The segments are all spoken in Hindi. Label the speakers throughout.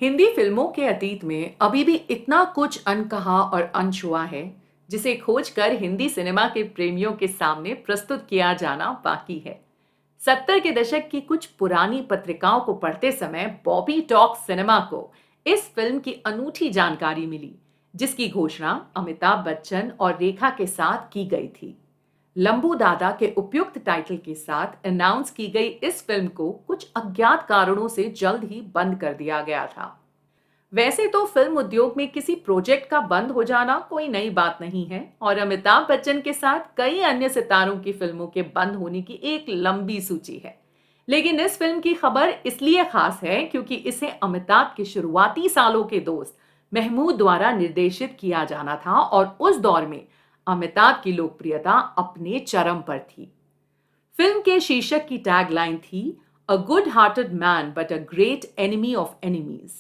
Speaker 1: हिंदी फिल्मों के अतीत में अभी भी इतना कुछ अनकहा और अनछुआ है जिसे खोजकर हिंदी सिनेमा के प्रेमियों के सामने प्रस्तुत किया जाना बाकी है। 70 के दशक की कुछ पुरानी पत्रिकाओं को पढ़ते समय बॉबी टॉक सिनेमा को इस फिल्म की अनूठी जानकारी मिली, जिसकी घोषणा अमिताभ बच्चन और रेखा के साथ की गई थी। लंबू दादा के उपयुक्त टाइटल के साथ अनाउंस की गई इस फिल्म को कुछ अज्ञात कारणों से जल्द ही बंद कर दिया गया था। वैसे तो फिल्म उद्योग में किसी प्रोजेक्ट का बंद हो जाना कोई नई बात नहीं है और अमिताभ बच्चन के साथ कई अन्य सितारों की फिल्मों के बंद होने की एक लंबी सूची है। लेकिन इस फिल्म की खबर इसलिए खास है क्योंकि इसे अमिताभ के शुरुआती सालों के दोस्त महमूद द्वारा निर्देशित किया जाना था और उस दौर में अमिताभ की लोकप्रियता अपने चरम पर थी। फिल्म के शीर्षक की टैगलाइन थी, a good hearted man but a great enemy of enemies.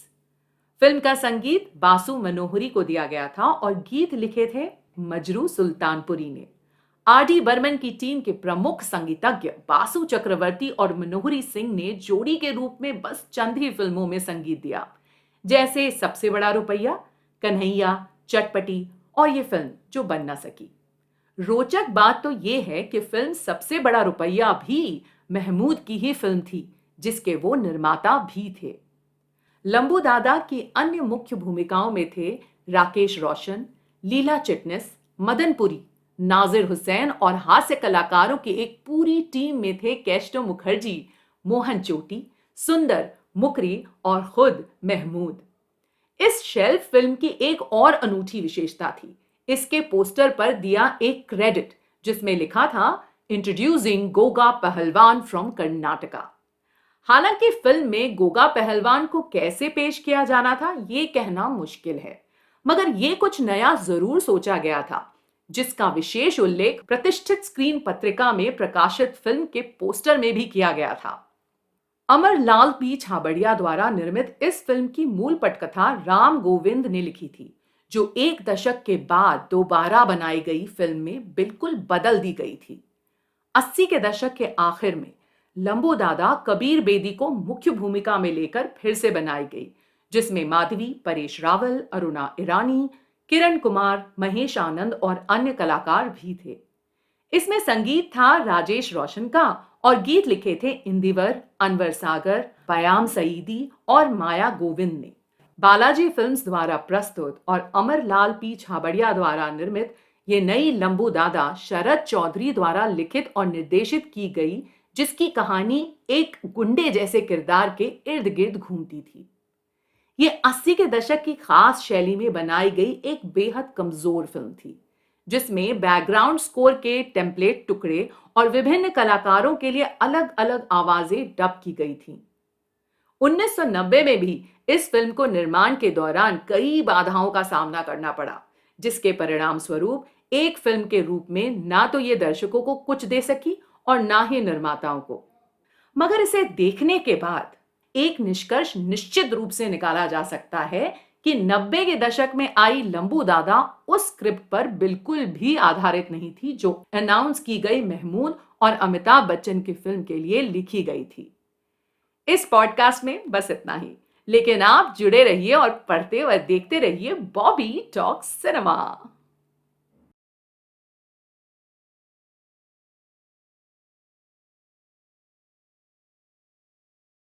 Speaker 1: Film का संगीत बासु मनोहरी को दिया गया था और गीत लिखे थे मजरू सुल्तानपुरी ने। आर डी बर्मन की टीम के प्रमुख संगीतज्ञ बासु चक्रवर्ती और मनोहरी सिंह ने जोड़ी के रूप में बस चंद ही फिल्मों में संगीत दिया, जैसे सबसे बड़ा रुपया, कन्हैया, चटपटी और ये फिल्म जो बन न सकी। रोचक बात तो ये है कि फिल्म सबसे बड़ा रुपया भी महमूद की ही फिल्म थी, जिसके वो निर्माता भी थे। लंबू दादा की अन्य मुख्य भूमिकाओं में थे राकेश रोशन, लीला चिटनिस, मदनपुरी, नाजिर हुसैन और हास्य कलाकारों की एक पूरी टीम में थे केशव मुखर्जी, मोहन चोटी, सुंदर, मुकरी और खुद महमूद। इस शेल्फ फिल्म की एक और अनूठी विशेषता थी। इसके पोस्टर पर दिया एक क्रेडिट जिसमें लिखा था, इंट्रोड्यूसिंग गोगा पहलवान फ्रॉम कर्नाटका। हालांकि फिल्म में गोगा पहलवान को कैसे पेश किया जाना था ये कहना मुश्किल है, मगर ये कुछ नया जरूर सोचा गया था, जिसका विशेष उल्लेख प्रतिष्ठित स्क्रीन पत्रिका में प्रकाशित फिल्म के पोस्टर में भी किया गया था। अमर लाल पी छाबड़िया द्वारा निर्मित इस फिल्म की मूल पटकथा राम गोविंद ने लिखी थी, जो एक दशक के बाद दोबारा बनाई गई फिल्म में बिल्कुल बदल दी गई थी। 80 के दशक के आखिर में लंबू दादा कबीर बेदी को मुख्य भूमिका में लेकर फिर से बनाई गई, जिसमें माधवी, परेश रावल, अरुणा ईरानी, किरण कुमार, महेश आनंद और अन्य कलाकार भी थे। इसमें संगीत था राजेश रोशन का और गीत लिखे थे इंदिवर, अनवर सागर, बयाम सईदी और माया गोविंद ने। बालाजी फिल्म्स द्वारा प्रस्तुत और अमरलाल पी छाबड़िया द्वारा निर्मित ये नई लंबू दादा शरद चौधरी द्वारा लिखित और निर्देशित की गई, जिसकी कहानी एक गुंडे जैसे किरदार के इर्द गिर्द घूमती थी। ये 80 के दशक की खास शैली में बनाई गई एक बेहद कमजोर फिल्म थी, जिसमें बैकग्राउंड स्कोर के टेम्पलेट टुकड़े और विभिन्न कलाकारों के लिए अलग अलग आवाजें डब की गई थीं। 1990 में भी इस फिल्म को निर्माण के दौरान कई बाधाओं का सामना करना पड़ा, जिसके परिणाम स्वरूप एक फिल्म के रूप में ना तो ये दर्शकों को कुछ दे सकी और ना ही निर्माताओं को। मगर इसे देखने के बाद एक निष्कर्ष निश्चित रूप से निकाला जा सकता है कि 90 के दशक में आई लंबू दादा उस स्क्रिप्ट पर बिल्कुल भी आधारित नहीं थी जो अनाउंस की गई महमूद और अमिताभ बच्चन की फिल्म के लिए लिखी गई थी। इस पॉडकास्ट में बस इतना ही, लेकिन आप जुड़े रहिए और पढ़ते व देखते रहिए बॉबी टॉक सिनेमा।